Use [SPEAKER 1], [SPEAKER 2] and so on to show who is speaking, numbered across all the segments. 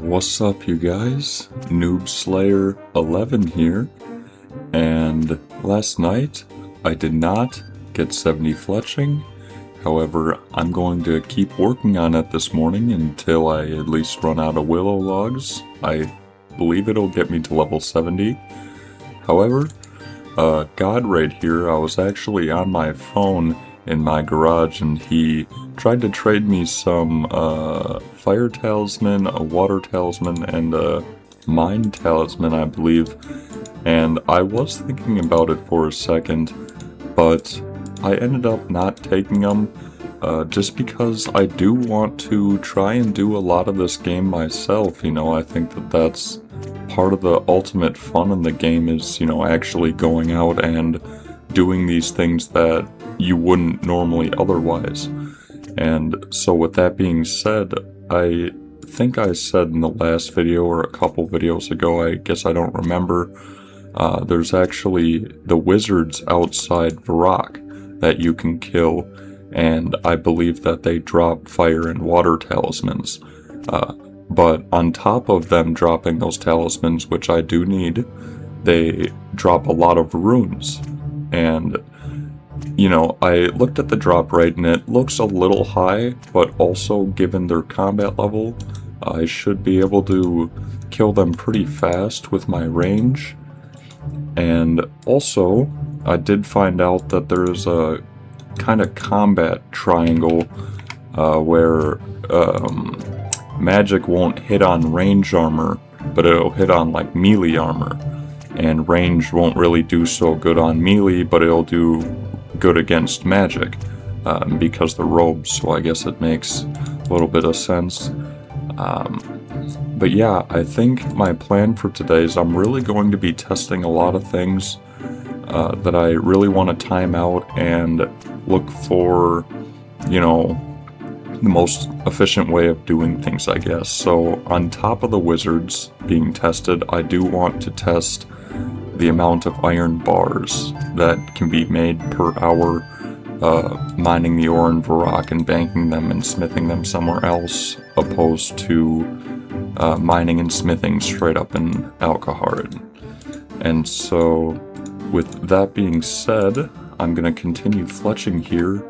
[SPEAKER 1] What's up, you guys? Noobslayer11 here, and last night I did not get 70 fletching. However, I'm going to keep working on it this morning until I at least run out of willow logs. I believe it'll get me to level 70. However, God right here, I was actually on my phone in my garage and he tried to trade me some fire talisman, a water talisman, and a mine talisman, I believe. And I was thinking about it for a second, but I ended up not taking them just because I do want to try and do a lot of this game myself. You know, I think that that's part of the ultimate fun in the game is, you know, actually going out and doing these things that you wouldn't normally otherwise. And so with that being said, I think I said in the last video or a couple videos ago, I guess I don't remember, there's actually the wizards outside Varrock that you can kill, and I believe that they drop fire and water talismans. But on top of them dropping those talismans, which I do need, they drop a lot of runes. And you know, I looked at the drop rate and it looks a little high, but also given their combat level, I should be able to kill them pretty fast with my range. And also, I did find out that there's a kind of combat triangle where magic won't hit on range armor, but it'll hit on like melee armor. And range won't really do so good on melee, but it'll do good against magic because the robes, so I guess it makes a little bit of sense. But yeah, I think my plan for today is I'm really going to be testing a lot of things that I really want to time out and look for, you know, the most efficient way of doing things, I guess. So on top of the wizards being tested, I do want to test the amount of iron bars that can be made per hour mining the ore in Varrock and banking them and smithing them somewhere else, opposed to mining and smithing straight up in Alkahard. And so with that being said, I'm going to continue fletching here,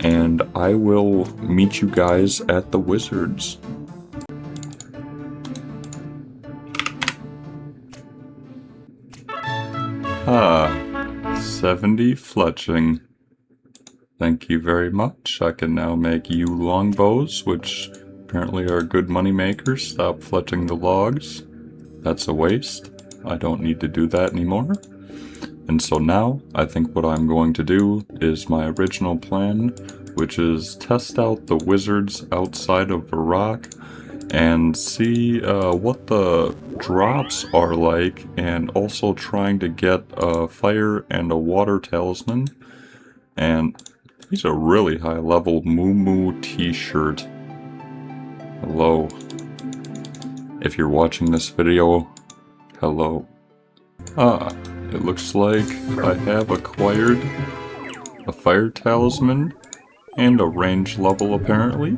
[SPEAKER 1] and I will meet you guys at the wizards. 70 fletching. Thank you very much. I can now make you longbows, which apparently are good money makers. Stop fletching the logs. That's a waste. I don't need to do that anymore. And so now, I think what I'm going to do is my original plan, which is test out the wizards outside of Varrock and see what the drops are like, and also trying to get a fire and a water talisman. And he's a really high level Moo t-shirt. Hello. If you're watching this video, hello. It looks like I have acquired a fire talisman and a range level apparently.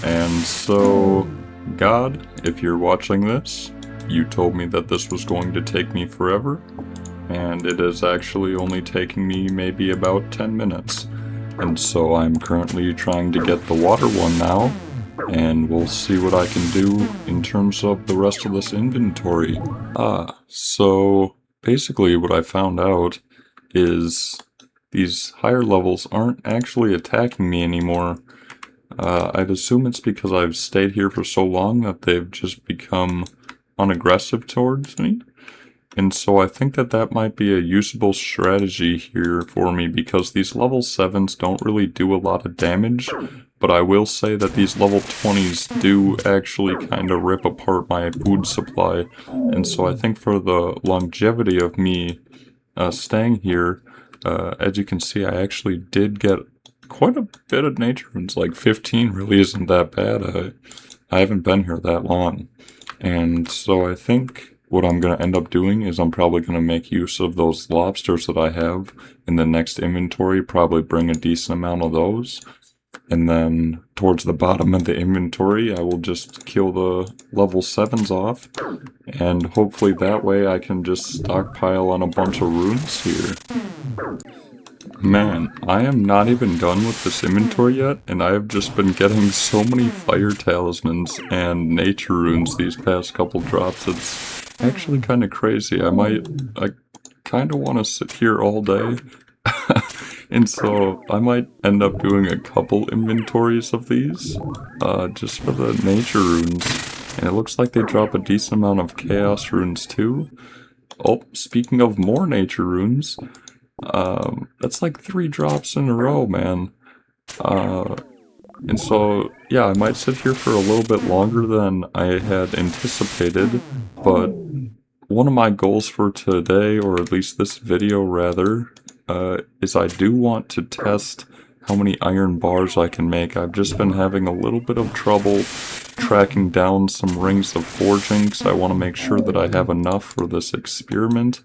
[SPEAKER 1] And so, God, if you're watching this, you told me that this was going to take me forever, and it is actually only taking me maybe about 10 minutes. And so I'm currently trying to get the water one now, and we'll see what I can do in terms of the rest of this inventory. So basically what I found out is these higher levels aren't actually attacking me anymore. I'd assume it's because I've stayed here for so long that they've just become unaggressive towards me. And so I think that that might be a usable strategy here for me, because these level 7s don't really do a lot of damage, but I will say that these level 20s do actually kind of rip apart my food supply. And so I think for the longevity of me staying here, as you can see, I actually did get quite a bit of nature runes. Like 15 really isn't that bad. I haven't been here that long. And so I think what I'm going to end up doing is I'm probably going to make use of those lobsters that I have in the next inventory, probably bring a decent amount of those. And then towards the bottom of the inventory, I will just kill the level 7s off. And hopefully that way I can just stockpile on a bunch of runes here. Man, I am not even done with this inventory yet, and I have just been getting so many fire talismans and nature runes these past couple drops. It's actually kind of crazy. I kind of want to sit here all day. And so I might end up doing a couple inventories of these, just for the nature runes. And it looks like they drop a decent amount of chaos runes too. Oh, speaking of more nature runes, that's like 3 drops in a row, man. And so, yeah, I might sit here for a little bit longer than I had anticipated, but one of my goals for today, or at least this video rather, is I do want to test how many iron bars I can make. I've just been having a little bit of trouble tracking down some rings of forging, because I want to make sure that I have enough for this experiment.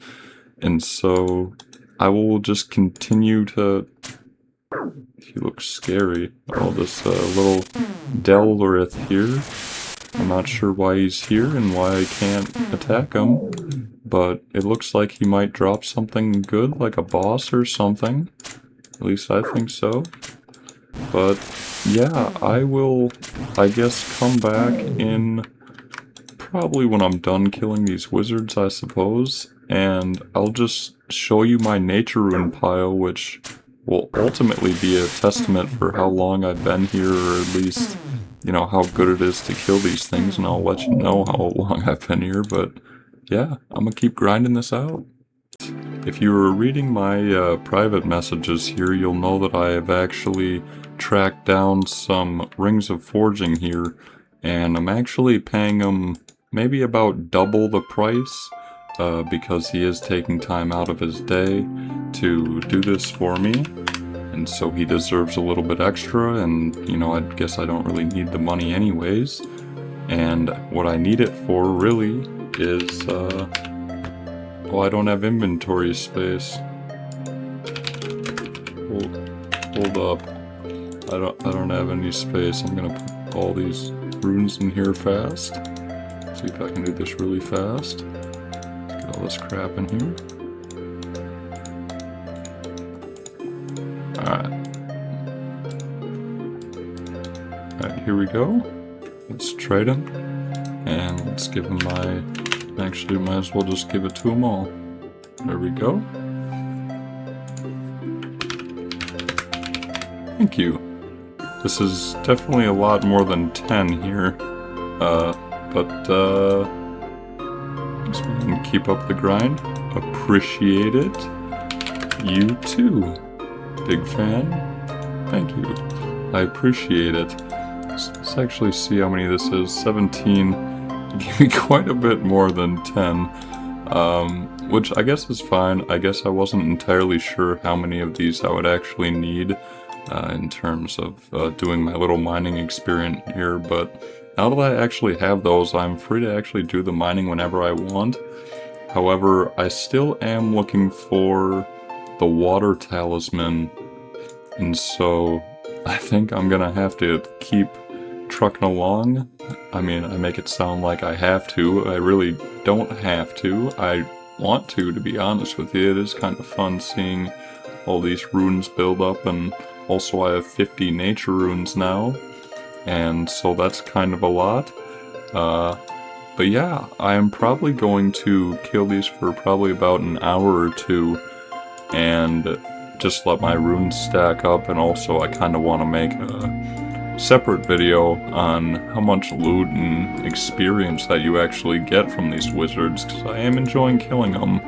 [SPEAKER 1] And so I will just continue to... He looks scary. Oh, this little Delrith here. I'm not sure why he's here and why I can't attack him, but it looks like he might drop something good, like a boss or something. At least I think so. But yeah, I will, I guess, come back in probably when I'm done killing these wizards, I suppose, and I'll just show you my nature rune pile, which will ultimately be a testament for how long I've been here, or at least, you know, how good it is to kill these things, and I'll let you know how long I've been here. But yeah, I'm gonna keep grinding this out. If you were reading my private messages here, you'll know that I have actually tracked down some rings of forging here, and I'm actually paying him maybe about double the price, because he is taking time out of his day to do this for me, and so he deserves a little bit extra, and you know, I guess I don't really need the money anyways. And what I need it for really is, oh, I don't have inventory space. Hold up. I don't have any space. I'm gonna put all these runes in here fast. See if I can do this really fast. Get all this crap in here. Alright, here we go. Let's trade him. And let's give him my... Actually, might as well just give it to them all. There we go. Thank you. This is definitely a lot more than 10 here. But guess we can keep up the grind. Appreciate it. You too. Big fan. Thank you. I appreciate it. Let's actually see how many this is. 17. Give me quite a bit more than 10, which I guess is fine. I guess I wasn't entirely sure how many of these I would actually need in terms of doing my little mining experiment here, but now that I actually have those, I'm free to actually do the mining whenever I want. However, I still am looking for the water talisman, and so I think I'm gonna have to keep trucking along. I mean, I make it sound like I have to. I really don't have to. I want to be honest with you. It is kind of fun seeing all these runes build up, and also I have 50 nature runes now, and so that's kind of a lot. But yeah, I am probably going to kill these for probably about an hour or two, and just let my runes stack up, and also I kind of want to make a separate video on how much loot and experience that you actually get from these wizards, because I am enjoying killing them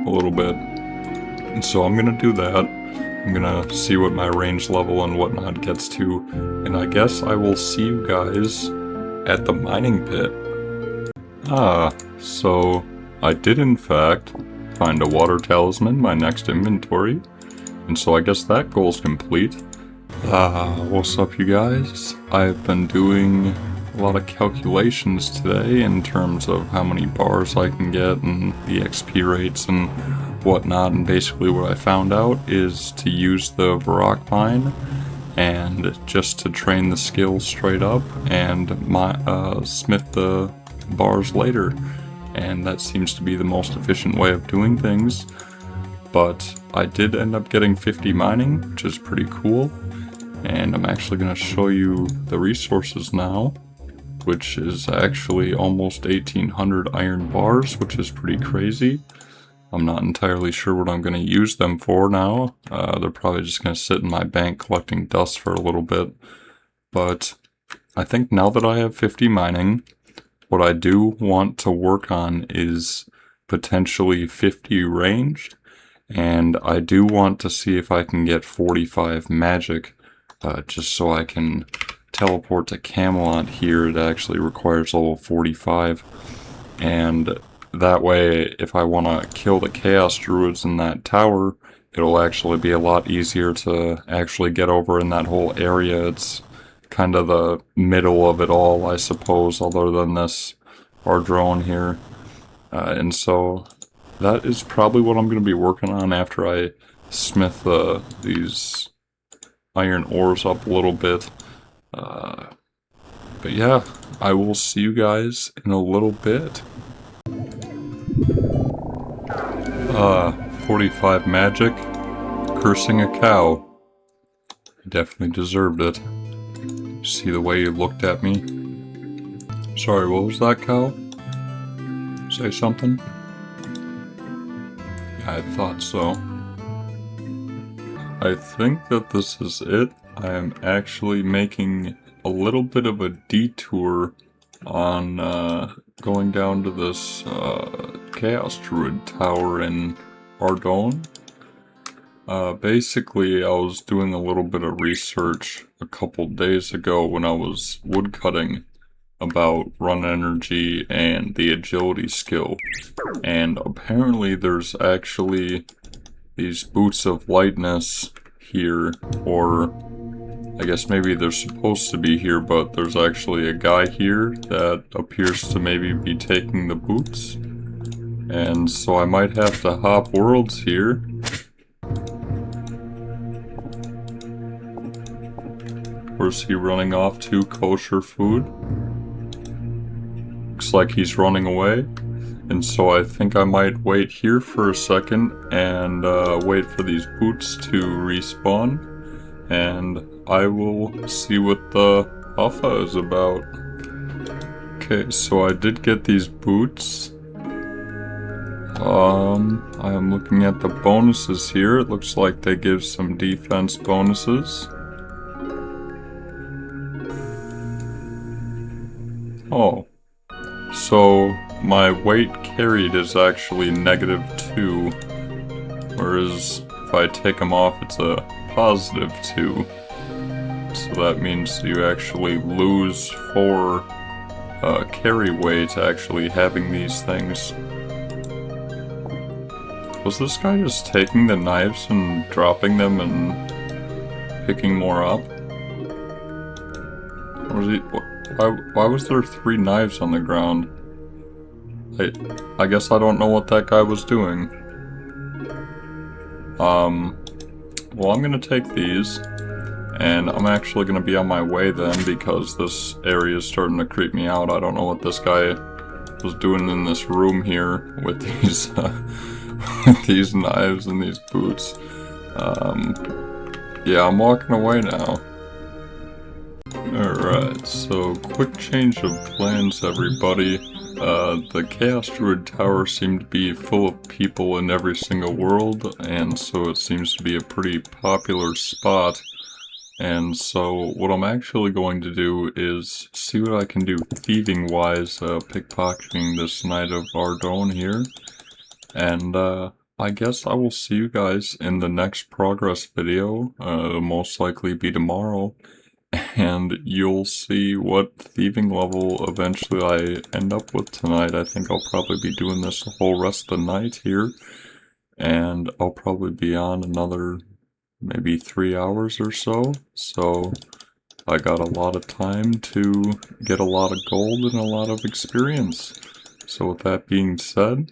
[SPEAKER 1] a little bit. And so I'm gonna do that. I'm gonna see what my range level and whatnot gets to, and I guess I will see you guys at the mining pit. So I did in fact find a water talisman, my next inventory, and so I guess that goal's complete. What's up, you guys? I've been doing a lot of calculations today in terms of how many bars I can get and the XP rates and whatnot, and basically what I found out is to use the Varrock Pine and just to train the skill straight up and smith the bars later. And that seems to be the most efficient way of doing things. But I did end up getting 50 mining, which is pretty cool. And I'm actually going to show you the resources now, which is actually almost 1800 iron bars, which is pretty crazy. I'm not entirely sure what I'm going to use them for now. They're probably just going to sit in my bank collecting dust for a little bit. But I think now that I have 50 mining, what I do want to work on is potentially 50 ranged. And I do want to see if I can get 45 magic, just so I can teleport to Camelot here. It actually requires level 45. And that way, if I want to kill the Chaos Druids in that tower, it'll actually be a lot easier to actually get over in that whole area. It's kind of the middle of it all, I suppose, other than this Ardougne here. And so that is probably what I'm going to be working on after I smith these iron ores up a little bit. But yeah, I will see you guys in a little bit. 45 magic, cursing a cow. I definitely deserved it. See the way you looked at me? Sorry, what was that, cow? Say something? I thought so. I think that this is it. I am actually making a little bit of a detour on going down to this Chaos Druid tower in Ardougne. Basically, I was doing a little bit of research a couple days ago when I was woodcutting about run energy and the agility skill. And apparently there's actually these boots of lightness here, or I guess maybe they're supposed to be here, but there's actually a guy here that appears to maybe be taking the boots. And so I might have to hop worlds here. Where's he running off to? Kosher food? Looks like he's running away. And so I think I might wait here for a second and wait for these boots to respawn. And I will see what the alpha is about. Okay, so I did get these boots. I am looking at the bonuses here. It looks like they give some defense bonuses. Oh. So my weight carried is actually -2, whereas if I take them off it's a +2. So that means you actually lose 4 carry weight actually having these things. Was this guy just taking the knives and dropping them and picking more up? Or was he... Why was there 3 knives on the ground? I guess I don't know what that guy was doing. Well, I'm gonna take these, and I'm actually gonna be on my way then because this area is starting to creep me out. I don't know what this guy was doing in this room here with these, with these knives and these boots. Yeah, I'm walking away now. Alright, so quick change of plans, everybody. The Chaos Druid Tower seemed to be full of people in every single world, and so it seems to be a pretty popular spot. And so what I'm actually going to do is see what I can do thieving-wise, pickpocketing this Knight of Ardougne here. And I guess I will see you guys in the next progress video. It'll most likely be tomorrow. And you'll see what thieving level eventually I end up with tonight. I think I'll probably be doing this the whole rest of the night here. And I'll probably be on another maybe 3 hours or so. So I got a lot of time to get a lot of gold and a lot of experience. So with that being said,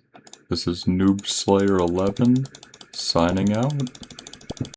[SPEAKER 1] this is Noobslayer11 signing out.